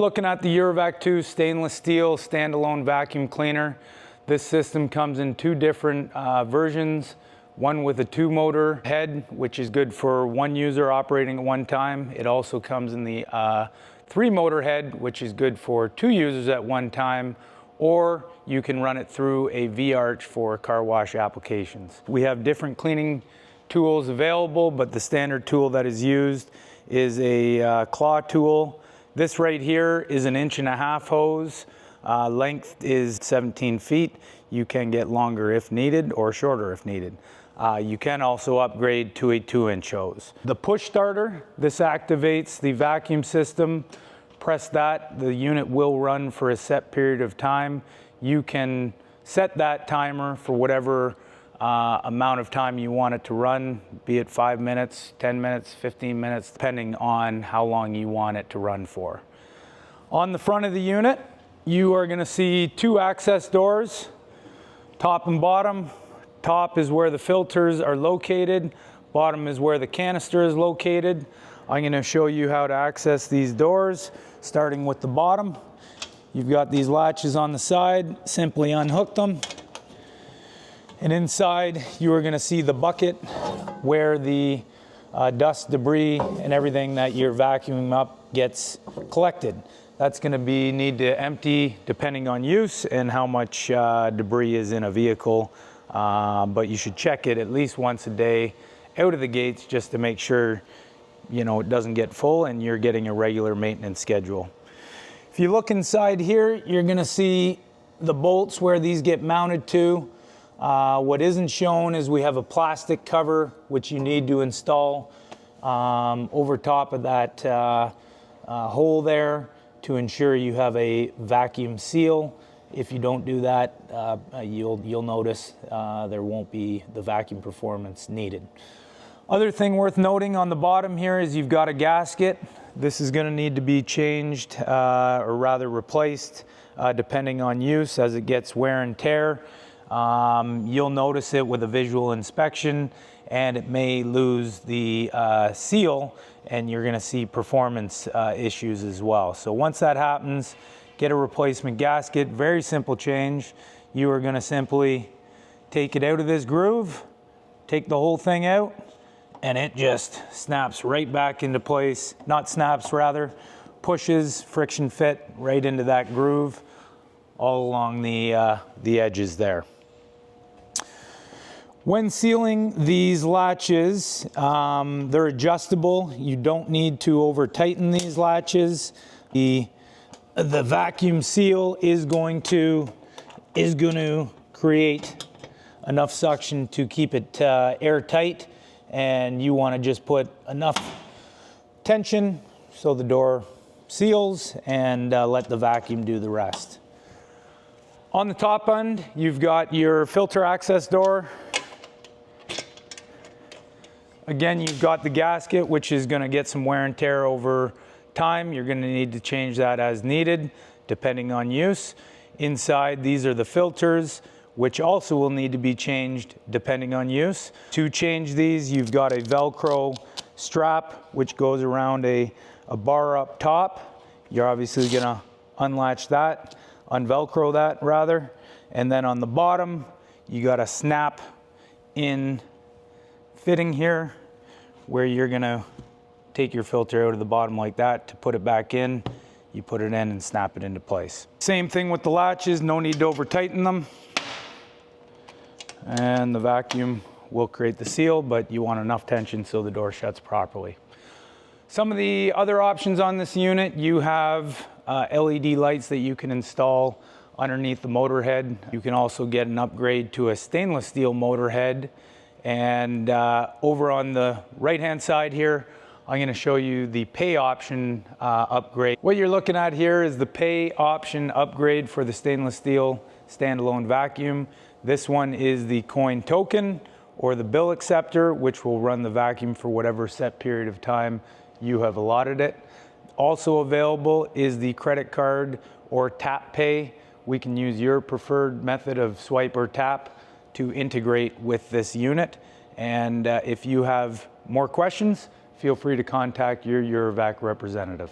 looking at the Eurovac 2 stainless steel standalone vacuum cleaner. This system comes in two different versions. One with a 2-motor head, which is good for one user operating at one time. It also comes in the 3-motor head, which is good for 2 users at one time, or you can run it through a V-arch for car wash applications. We have different cleaning tools available, but the standard tool that is used is a claw tool. This right here is an 1.5-inch hose. Length is 17 feet. You can get longer if needed or shorter if needed. You can also upgrade to a 2-inch hose. The push starter, this activates the vacuum system. Press that, the unit will run for a set period of time. You can set that timer for whatever amount of time you want it to run, be it 5 minutes, 10 minutes, 15 minutes, depending on how long you want it to run for. On the front of the unit, you are going to see 2 access doors, top and bottom. Top is where the filters are located, bottom is where the canister is located. I'm going to show you how to access these doors, starting with the bottom. You've got these latches on the side, simply unhook them. And inside you are going to see the bucket where the dust, debris, and everything that you're vacuuming up gets collected. That's going to need to empty depending on use and how much debris is in a vehicle. But you should check it at least once a day out of the gates just to make sure it doesn't get full and you're getting a regular maintenance schedule. If you look inside here, you're going to see the bolts where these get mounted to. What isn't shown is we have a plastic cover which you need to install over top of that hole there to ensure you have a vacuum seal. If you don't do that, you'll notice there won't be the vacuum performance needed. Other thing worth noting on the bottom here is you've got a gasket. This is going to need to be changed or rather replaced depending on use as it gets wear and tear. You'll notice it with a visual inspection, and it may lose the seal, and you're going to see performance issues as well. So once that happens, get a replacement gasket. Very simple change. You are going to simply take it out of this groove, take the whole thing out, and it just snaps right back into place. Not snaps, rather, pushes, friction fit right into that groove all along the edges there. When sealing these latches, they're adjustable. You don't need to over tighten these latches. The vacuum seal is going to create enough suction to keep it airtight, and you want to just put enough tension so the door seals and let the vacuum do the rest. On the top end, you've got your filter access door. Again, you've got the gasket, which is going to get some wear and tear over time. You're going to need to change that as needed, depending on use. Inside, these are the filters, which also will need to be changed depending on use. To change these, you've got a Velcro strap, which goes around a bar up top. You're obviously going to unlatch that, unvelcro that rather. And then on the bottom, you got a snap in fitting here where you're going to take your filter out of the bottom like that. To put it back in, you put it in and snap it into place. Same thing with the latches, no need to over tighten them. And the vacuum will create the seal, but you want enough tension so the door shuts properly. Some of the other options on this unit, you have LED lights that you can install underneath the motor head. You can also get an upgrade to a stainless steel motor head. And over on the right hand side here, I'm going to show you the pay option upgrade. What you're looking at here is the pay option upgrade for the stainless steel standalone vacuum. This one is the coin token or the bill acceptor, which will run the vacuum for whatever set period of time you have allotted it. Also available is the credit card or tap pay. We can use your preferred method of swipe or tap to integrate with this unit. And if you have more questions, feel free to contact your Eurovac representative.